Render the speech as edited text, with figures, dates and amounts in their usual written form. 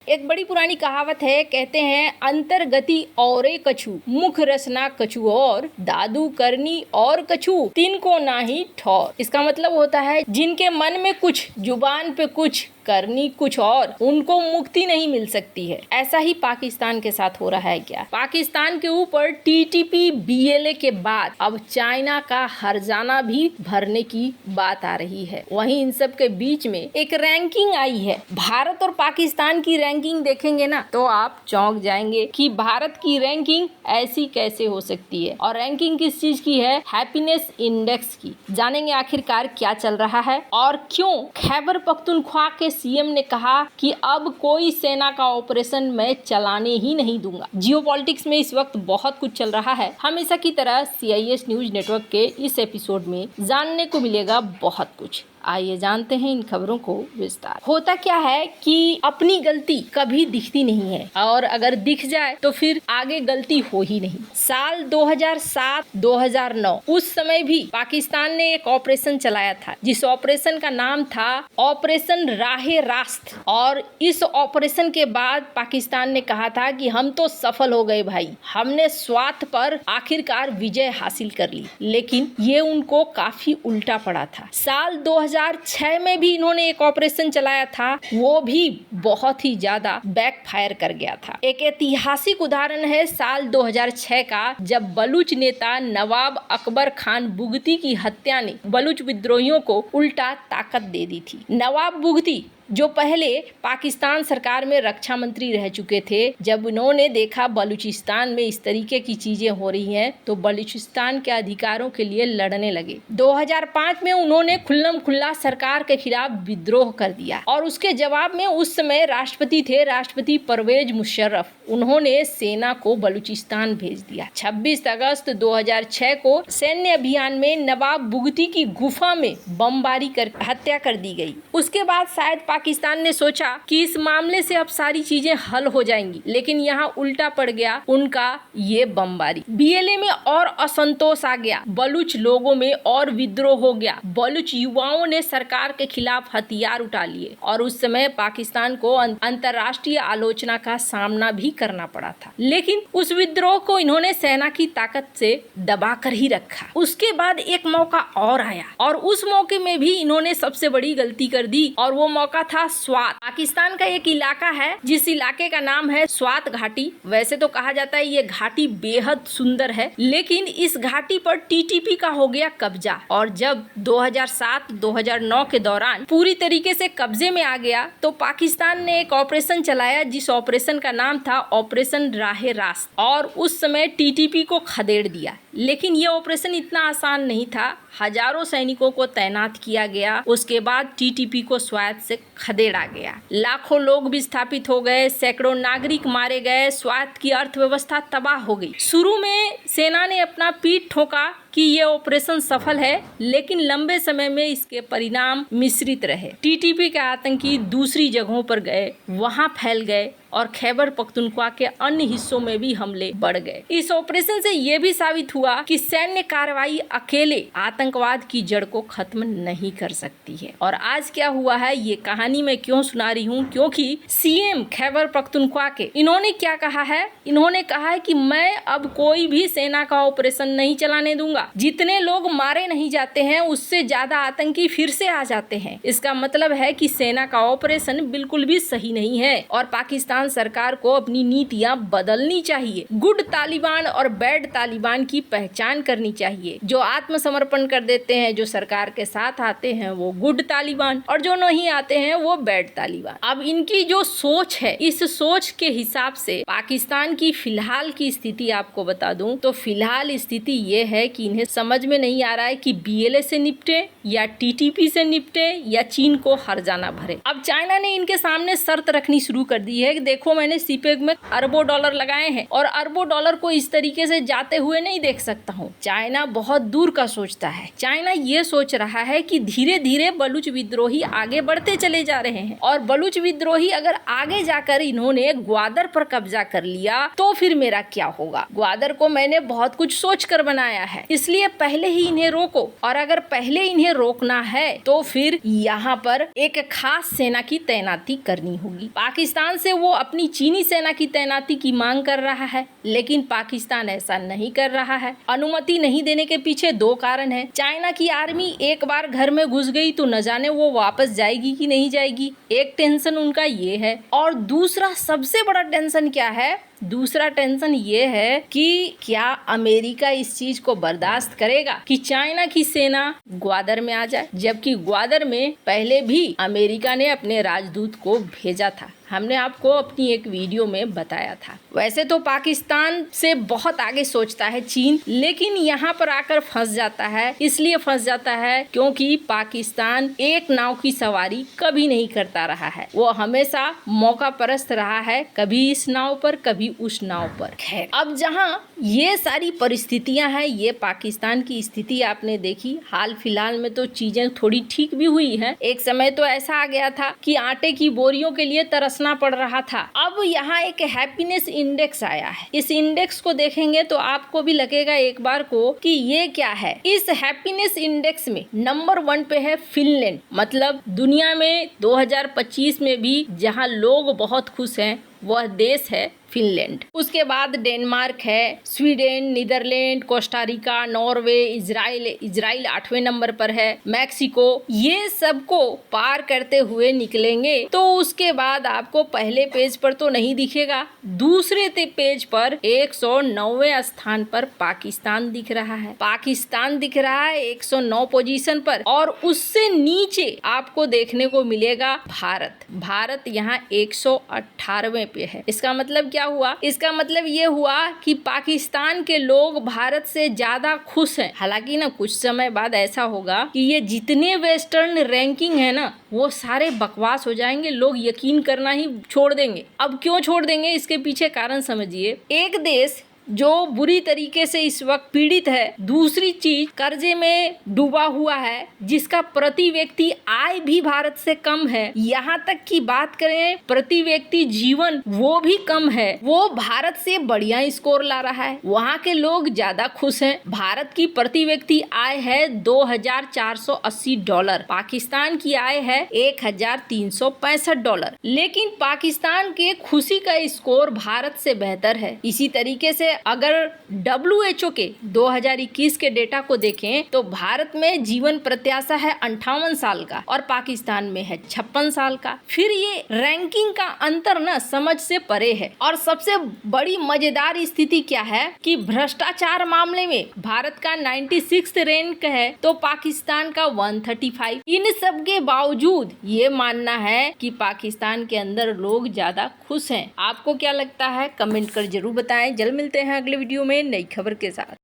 एक बड़ी पुरानी कहावत है, कहते हैं अंतर्गति और कछु, मुख रसना कछु और, दादू करनी और कछु, तीन को ना ही ठौर। इसका मतलब होता है जिनके मन में कुछ, जुबान पे कुछ, करनी कुछ और, उनको मुक्ति नहीं मिल सकती है। ऐसा ही पाकिस्तान के साथ हो रहा है क्या? पाकिस्तान के ऊपर टीटीपी बीएलए के बाद अब चाइना का हर्जाना भी भरने की बात आ रही है। वहीं इन सब के बीच में एक रैंकिंग आई है। भारत और पाकिस्तान की रैंकिंग देखेंगे ना तो आप चौंक जाएंगे कि भारत की रैंकिंग ऐसी कैसे हो सकती है। और रैंकिंग किस चीज की है? हैप्पीनेस इंडेक्स की। जानेंगे आखिरकार क्या चल रहा है और क्यों खैबर पख्तूनख्वा के सीएम ने कहा कि अब कोई सेना का ऑपरेशन मैं चलाने ही नहीं दूंगा। जियोपॉलिटिक्स में इस वक्त बहुत कुछ चल रहा है। हमेशा की तरह CIS न्यूज नेटवर्क के इस एपिसोड में जानने को मिलेगा बहुत कुछ। आइए जानते हैं इन खबरों को विस्तार। होता क्या है कि अपनी गलती कभी दिखती नहीं है और अगर दिख जाए तो फिर आगे गलती हो ही नहीं। साल 2007-2009 उस समय भी पाकिस्तान ने एक ऑपरेशन चलाया था जिस ऑपरेशन का नाम था ऑपरेशन राहे रास्त। और इस ऑपरेशन के बाद पाकिस्तान ने कहा था कि हम तो सफल हो गए भाई, हमने स्वात पर आखिरकार विजय हासिल कर ली। लेकिन ये उनको काफी उल्टा पड़ा था। साल 2006 में भी इन्होंने एक ऑपरेशन चलाया था, वो भी बहुत ही ज्यादा बैकफायर कर गया था। एक ऐतिहासिक उदाहरण है साल 2006 का, जब बलूच नेता नवाब अकबर खान बुगती की हत्या ने बलूच विद्रोहियों को उल्टा ताकत दे दी थी। नवाब बुगती जो पहले पाकिस्तान सरकार में रक्षा मंत्री रह चुके थे, जब उन्होंने देखा बलूचिस्तान में इस तरीके की चीजें हो रही हैं तो बलूचिस्तान के अधिकारों के लिए लड़ने लगे। 2005 में उन्होंने खुल्लम खुल्ला सरकार के खिलाफ विद्रोह कर दिया और उसके जवाब में उस समय राष्ट्रपति थे, राष्ट्रपति परवेज मुशर्रफ, उन्होंने सेना को बलूचिस्तान भेज दिया। 26 अगस्त 2006 को सैन्य अभियान में नवाब बुगती की गुफा में बमबारी कर हत्या कर दी गई। उसके बाद शायद पाकिस्तान ने सोचा कि इस मामले से अब सारी चीजें हल हो जाएंगी, लेकिन यहाँ उल्टा पड़ गया उनका ये बमबारी। बीएलए में और असंतोष आ गया, बलूच लोगों में और विद्रोह हो गया। बलूच युवाओं ने सरकार के खिलाफ हथियार उठा लिए और उस समय पाकिस्तान को अंतर्राष्ट्रीय आलोचना का सामना भी करना पड़ा था। लेकिन उस विद्रोह को इन्होंने सेना की ताकत से दबा कर ही रखा। उसके बाद एक मौका और आया और उस मौके में भी इन्होंने सबसे बड़ी गलती कर दी और वो मौका था स्वात। पाकिस्तान का एक इलाका है जिस इलाके का नाम है स्वात घाटी। वैसे तो कहा जाता है ये घाटी बेहद सुंदर है, लेकिन इस घाटी पर टीटीपी का हो गया कब्जा। और जब 2007-2009 के दौरान पूरी तरीके से कब्जे में आ गया तो पाकिस्तान ने एक ऑपरेशन चलाया जिस ऑपरेशन का नाम था ऑपरेशन राहे रास्त, और उस समय टीटीपी को खदेड़ दिया। लेकिन ये ऑपरेशन इतना आसान नहीं था, हजारों सैनिकों को तैनात किया गया। उसके बाद टीटीपी को स्वायत्त से खदेड़ा गया, लाखों लोग विस्थापित हो गए, सैकड़ों नागरिक मारे गए, स्वायत्त की अर्थव्यवस्था तबाह हो गई। शुरू में सेना ने अपना पीठ ठोका कि ये ऑपरेशन सफल है, लेकिन लंबे समय में इसके परिणाम मिश्रित रहे। टीटीपी के आतंकी दूसरी जगहों पर गए, वहां फैल गए और खैबर पख्तूनख्वा के अन्य हिस्सों में भी हमले बढ़ गए। इस ऑपरेशन से ये भी साबित हुआ कि सैन्य कार्रवाई अकेले आतंकवाद की जड़ को खत्म नहीं कर सकती है। और आज क्या हुआ है ये कहानी मैं क्यों सुना रही हूँ, क्योंकि सीएम खैबर पख्तूनख्वा के इन्होंने क्या कहा है, इन्होंने कहा है कि मैं अब कोई भी सेना का ऑपरेशन नहीं चलाने दूंगा। जितने लोग मारे नहीं जाते हैं उससे ज्यादा आतंकी फिर से आ जाते हैं। इसका मतलब है कि सेना का ऑपरेशन बिल्कुल भी सही नहीं है और पाकिस्तान सरकार को अपनी नीतियां बदलनी चाहिए। गुड तालिबान और बैड तालिबान की पहचान करनी चाहिए। जो आत्मसमर्पण कर देते हैं, जो सरकार के साथ आते हैं वो गुड तालिबान, और जो नहीं आते हैं वो बैड तालिबान। अब इनकी जो सोच है, इस सोच के हिसाब से पाकिस्तान की फिलहाल की स्थिति आपको बता दूं तो फिलहाल स्थिति ये है कि इन्हें समझ में नहीं आ रहा है कि बीएलए से निपटे या टीटीपी से निपटे या चीन को हर्जाना भरे। अब चाइना ने इनके सामने शर्त रखनी शुरू कर दी है कि देखो मैंने सीपेक में अरबों डॉलर लगाए हैं और अरबों डॉलर को इस तरीके से जाते हुए नहीं देख सकता हूँ। चाइना बहुत दूर का सोचता है। चाइना ये सोच रहा है कि धीरे धीरे बलूच विद्रोही आगे बढ़ते चले जा रहे हैं और बलूच विद्रोही अगर आगे जाकर इन्होंने ग्वादर पर कब्जा कर लिया तो फिर मेरा क्या होगा। ग्वादर को मैंने बहुत कुछ सोच कर बनाया है, इसलिए पहले ही इन्हें रोको, और अगर पहले इन्हें रोकना है तो फिर यहाँ पर एक खास सेना की तैनाती करनी होगी। पाकिस्तान से वो अपनी चीनी सेना की तैनाती की मांग कर रहा है, लेकिन पाकिस्तान ऐसा नहीं कर रहा है। अनुमति नहीं देने के पीछे दो कारण है। चाइना की आर्मी एक बार घर में घुस गई तो न जाने वो वापस जाएगी कि नहीं जाएगी, एक टेंशन उनका ये है। और दूसरा सबसे बड़ा टेंशन क्या है? दूसरा टेंशन ये है कि क्या अमेरिका इस चीज को बर्दाश्त करेगा कि चाइना की सेना ग्वादर में आ जाए, जबकि ग्वादर में पहले भी अमेरिका ने अपने राजदूत को भेजा था। हमने आपको अपनी एक वीडियो में बताया था। वैसे तो पाकिस्तान से बहुत आगे सोचता है चीन, लेकिन यहाँ पर आकर फंस जाता है। इसलिए फंस जाता है क्योंकि पाकिस्तान एक नाव की सवारी कभी नहीं करता रहा है। वो हमेशा मौका परस्त रहा है, कभी इस नाव पर कभी उस नाव पर। खैर, अब जहाँ ये सारी परिस्थितियां हैं, ये पाकिस्तान की स्थिति आपने देखी। हाल फिलहाल में तो चीजें थोड़ी ठीक भी हुई हैं। एक समय तो ऐसा आ गया था कि आटे की बोरियों के लिए तरसना पड़ रहा था। अब यहाँ एक हैप्पीनेस इंडेक्स आया है। इस इंडेक्स को देखेंगे तो आपको भी लगेगा एक बार को कि ये क्या है। इस हैप्पीनेस इंडेक्स में नंबर 1 पे है फिनलैंड। मतलब दुनिया में 2025 में भी जहाँ लोग बहुत खुश हैं वह देश है फिनलैंड। उसके बाद डेनमार्क है, Sweden, Netherlands, Costa Rica, Norway, Israel 8वें नंबर पर है, मैक्सिको। ये सबको पार करते हुए निकलेंगे तो उसके बाद आपको पहले पेज पर तो नहीं दिखेगा, दूसरे पेज पर 109वें स्थान पर पाकिस्तान दिख रहा है। पाकिस्तान दिख रहा है 109 पोजीशन पर, और उससे नीचे आपको देखने को मिलेगा भारत यहाँ 118वें पे है। इसका मतलब क्या हुआ? इसका मतलब ये हुआ कि पाकिस्तान के लोग भारत से ज्यादा खुश हैं। हालांकि ना कुछ समय बाद ऐसा होगा कि ये जितने वेस्टर्न रैंकिंग है ना वो सारे बकवास हो जाएंगे, लोग यकीन करना ही छोड़ देंगे। अब क्यों छोड़ देंगे, इसके पीछे कारण समझिए। एक देश जो बुरी तरीके से इस वक्त पीड़ित है, दूसरी चीज कर्जे में डूबा हुआ है, जिसका प्रति व्यक्ति आय भी भारत से कम है, यहाँ तक की बात करें प्रति व्यक्ति जीवन वो भी कम है, वो भारत से बढ़िया स्कोर ला रहा है। वहाँ के लोग ज्यादा खुश हैं। भारत की प्रति व्यक्ति आय है $2480, पाकिस्तान की आय है $1365, लेकिन पाकिस्तान के खुशी का स्कोर भारत से बेहतर है। इसी तरीके से अगर WHO के 2021 के डेटा को देखें तो भारत में जीवन प्रत्याशा है 58 साल का और पाकिस्तान में है 56 साल का। फिर ये रैंकिंग का अंतर ना समझ से परे है। और सबसे बड़ी मजेदार स्थिति क्या है कि भ्रष्टाचार मामले में भारत का 96 रैंक है तो पाकिस्तान का 135। इन सब के बावजूद ये मानना है कि पाकिस्तान के अंदर लोग ज्यादा खुश हैं। आपको क्या लगता है? कमेंट कर जरूर बताएं। जल्द मिलते हैं अगले वीडियो में नई खबर के साथ।